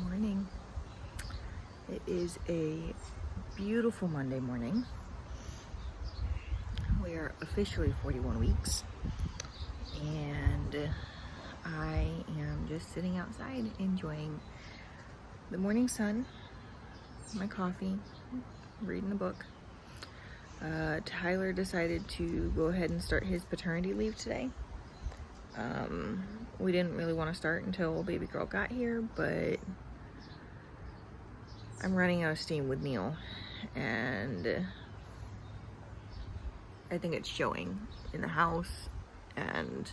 Morning. It is a beautiful Monday morning. We are officially 41 weeks, and I am just sitting outside enjoying the morning sun, my coffee, reading a book. Tyler decided to go ahead and start his paternity leave today. We didn't really want to start until baby girl got here, but I'm running out of steam with Neil, and I think it's showing in the house and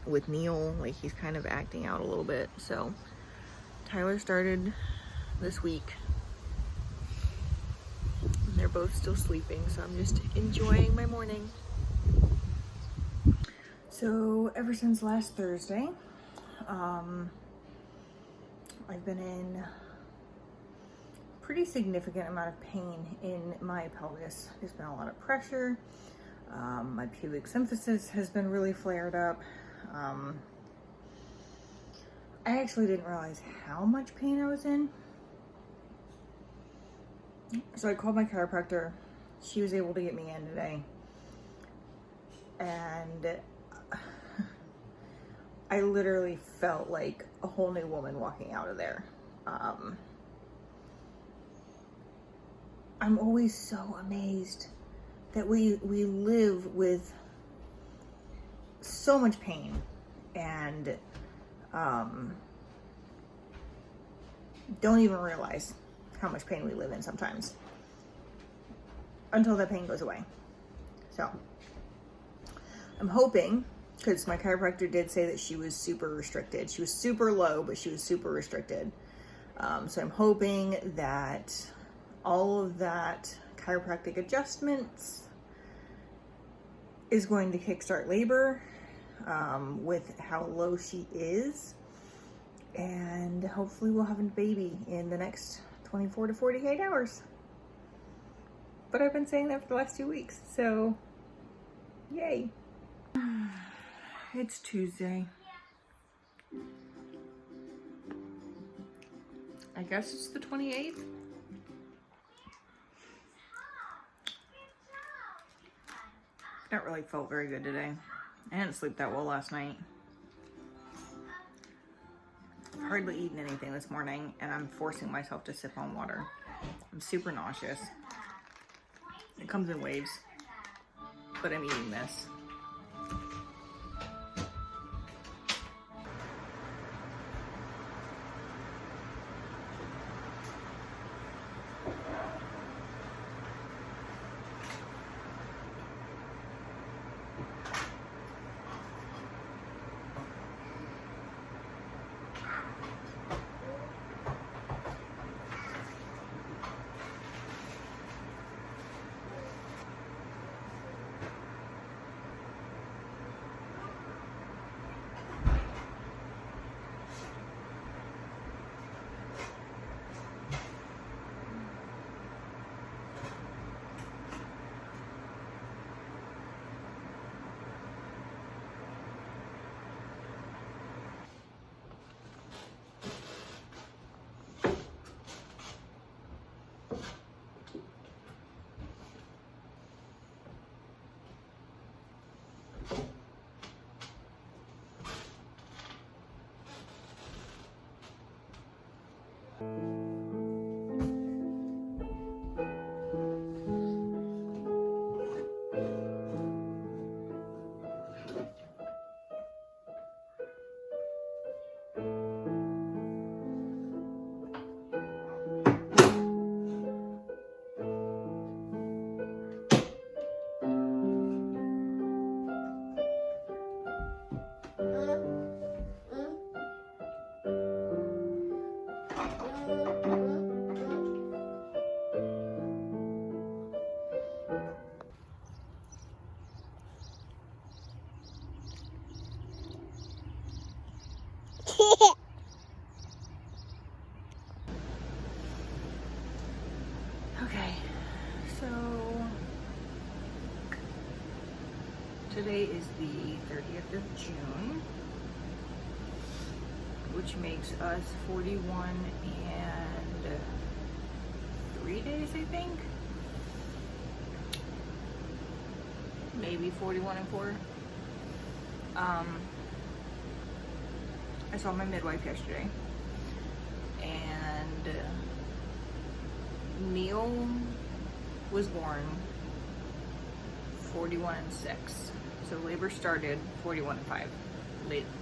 with Neil, like he's kind of acting out a little bit. So Tyler started this week. They're both still sleeping, so I'm just enjoying my morning. So ever since last Thursday, I've been in pretty significant amount of pain in my pelvis. There's been a lot of pressure. My pubic symphysis has been really flared up. I actually didn't realize how much pain I was in. So I called my chiropractor. She was able to get me in today. And I literally felt like a whole new woman walking out of there. I'm always so amazed that we live with so much pain and don't even realize how much pain we live in sometimes until that pain goes away. So I'm hoping, because my chiropractor did say that she was super restricted. She was super low, but she was super restricted. So I'm hoping that all of that chiropractic adjustments is going to kickstart labor with how low she is. And hopefully we'll have a baby in the next 24 to 48 hours. But I've been saying that for the last 2 weeks, so yay. It's Tuesday. I guess it's the 28th. That really felt very good today. I didn't sleep that well last night. I've hardly eaten anything this morning, and I'm forcing myself to sip on water. I'm super nauseous. It comes in waves, but I'm eating this. Okay, so today is the 30th of June. which makes us 41 and 3 days, I think. Maybe 41 and 4. I saw my midwife yesterday, and Neil was born 41 and 6. So labor started 41 and 5,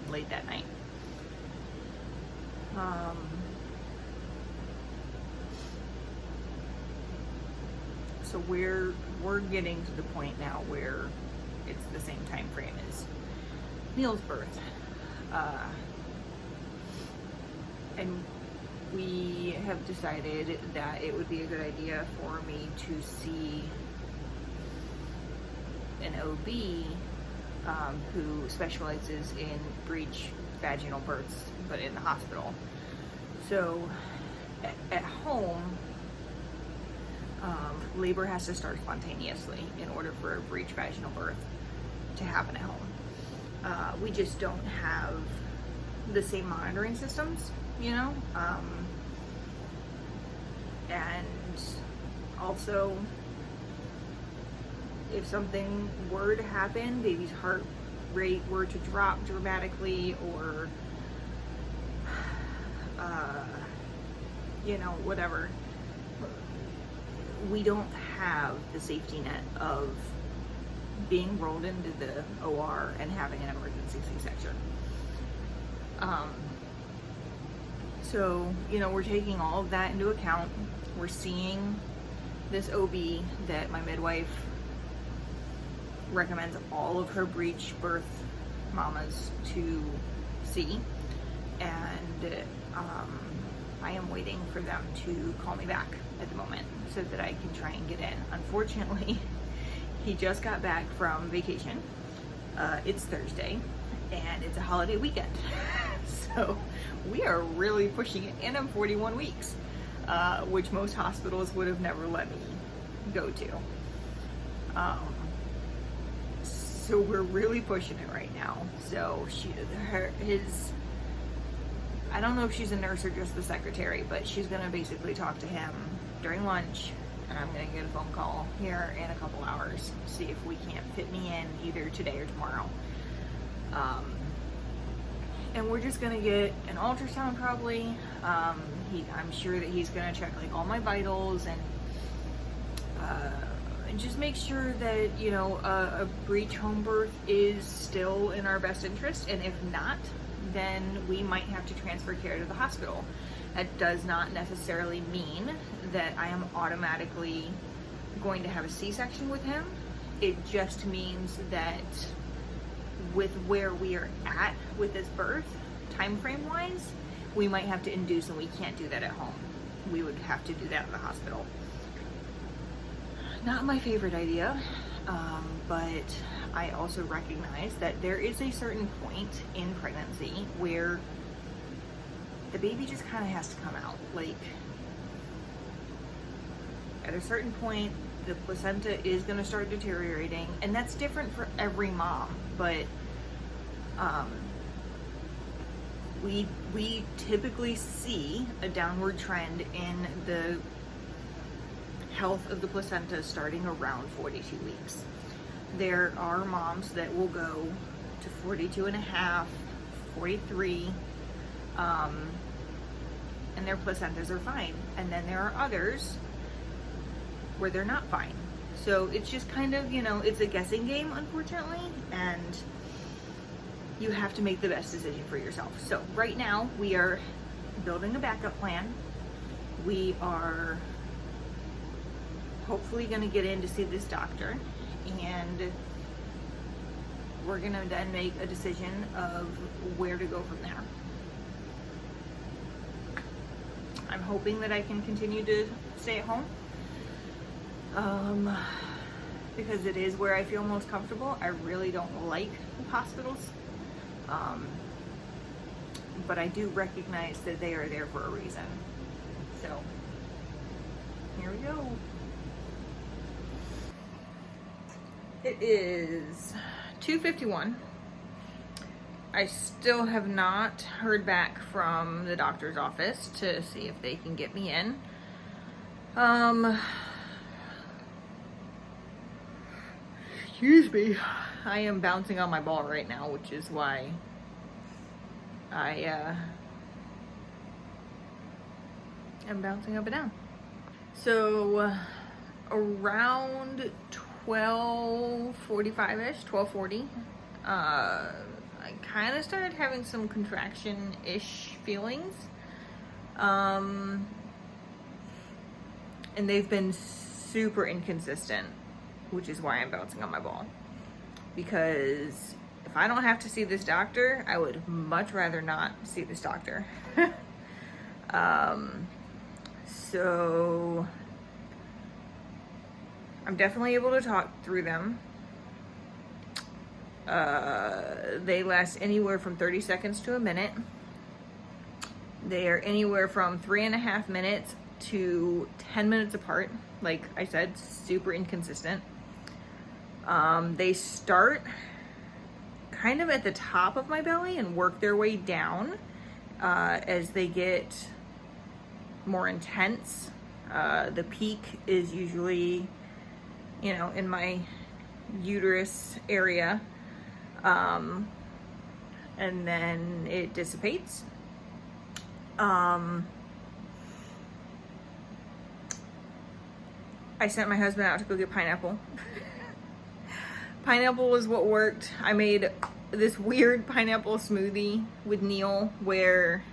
late that night. So we're getting to the point now where it's the same time frame as Neil's birth. And we have decided that it would be a good idea for me to see an OB who specializes in breech vaginal births, but in the hospital. So at home, labor has to start spontaneously in order for a breech vaginal birth to happen at home. We just don't have the same monitoring systems, you know? And also, if something were to happen, baby's heart rate were to drop dramatically, or you know, whatever, we don't have the safety net of being rolled into the OR and having an emergency C-section. So, you know, we're taking all of that into account. We're seeing this OB that my midwife recommends all of her breech birth mamas to see, and I am waiting for them to call me back at the moment so that I can try and get in. Unfortunately, he just got back from vacation. It's Thursday and it's a holiday weekend. So we are really pushing it, and I'm 41 weeks, which most hospitals would have never let me go to. So we're really pushing it right now. So I don't know if she's a nurse or just the secretary, but she's gonna basically talk to him during lunch, and I'm gonna get a phone call here in a couple hours, see if we can't fit me in either today or tomorrow. And we're just gonna get an ultrasound probably. I'm sure that he's gonna check like all my vitals and just make sure that, you know, a breech home birth is still in our best interest, and if not, then we might have to transfer care to the hospital. That does not necessarily mean that I am automatically going to have a C-section with him. It just means that with where we are at with this birth, time frame wise, we might have to induce, and we can't do that at home. We would have to do that in the hospital. Not my favorite idea, but I also recognize that there is a certain point in pregnancy where the baby just kind of has to come out. Like, at a certain point, the placenta is going to start deteriorating, and that's different for every mom, but we typically see a downward trend in the health of the placenta starting around 42 weeks. There are moms that will go to 42 and a half, 43, and their placentas are fine. And then there are others where they're not fine. So it's just kind of, you know, it's a guessing game, unfortunately, and you have to make the best decision for yourself. So right now we are building a backup plan. We are hopefully going to get in to see this doctor, and we're going to then make a decision of where to go from there. I'm hoping that I can continue to stay at home, because it is where I feel most comfortable. I really don't like hospitals, but I do recognize that they are there for a reason. So here we go. It is 2:51, I still have not heard back from the doctor's office to see if they can get me in. Excuse me. I am bouncing on my ball right now, which is why I am bouncing up and down. So around 12:45-ish, 12:40, I kind of started having some contraction-ish feelings. And they've been super inconsistent, which is why I'm bouncing on my ball. Because if I don't have to see this doctor, I would much rather not see this doctor. So I'm definitely able to talk through them. They last anywhere from 30 seconds to a minute. They are anywhere from 3.5 minutes to 10 minutes apart. Like I said, super inconsistent. They start kind of at the top of my belly and work their way down as they get more intense. The peak is usually, you know, in my uterus area, and then it dissipates. I sent my husband out to go get pineapple. Pineapple was what worked. I made this weird pineapple smoothie with Neil where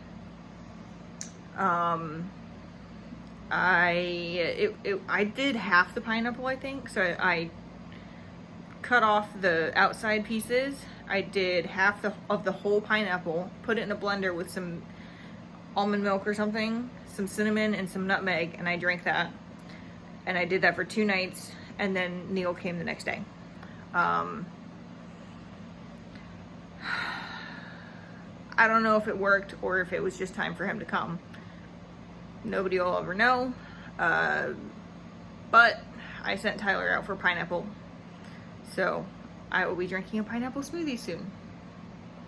I did half the pineapple, I think. So I cut off the outside pieces. I did half of the whole pineapple, put it in a blender with some almond milk or something, some cinnamon and some nutmeg, and I drank that. And I did that for 2 nights, and then Neil came the next day. I don't know if it worked or if it was just time for him to come. Nobody will ever know. But I sent Tyler out for pineapple. So I will be drinking a pineapple smoothie soon.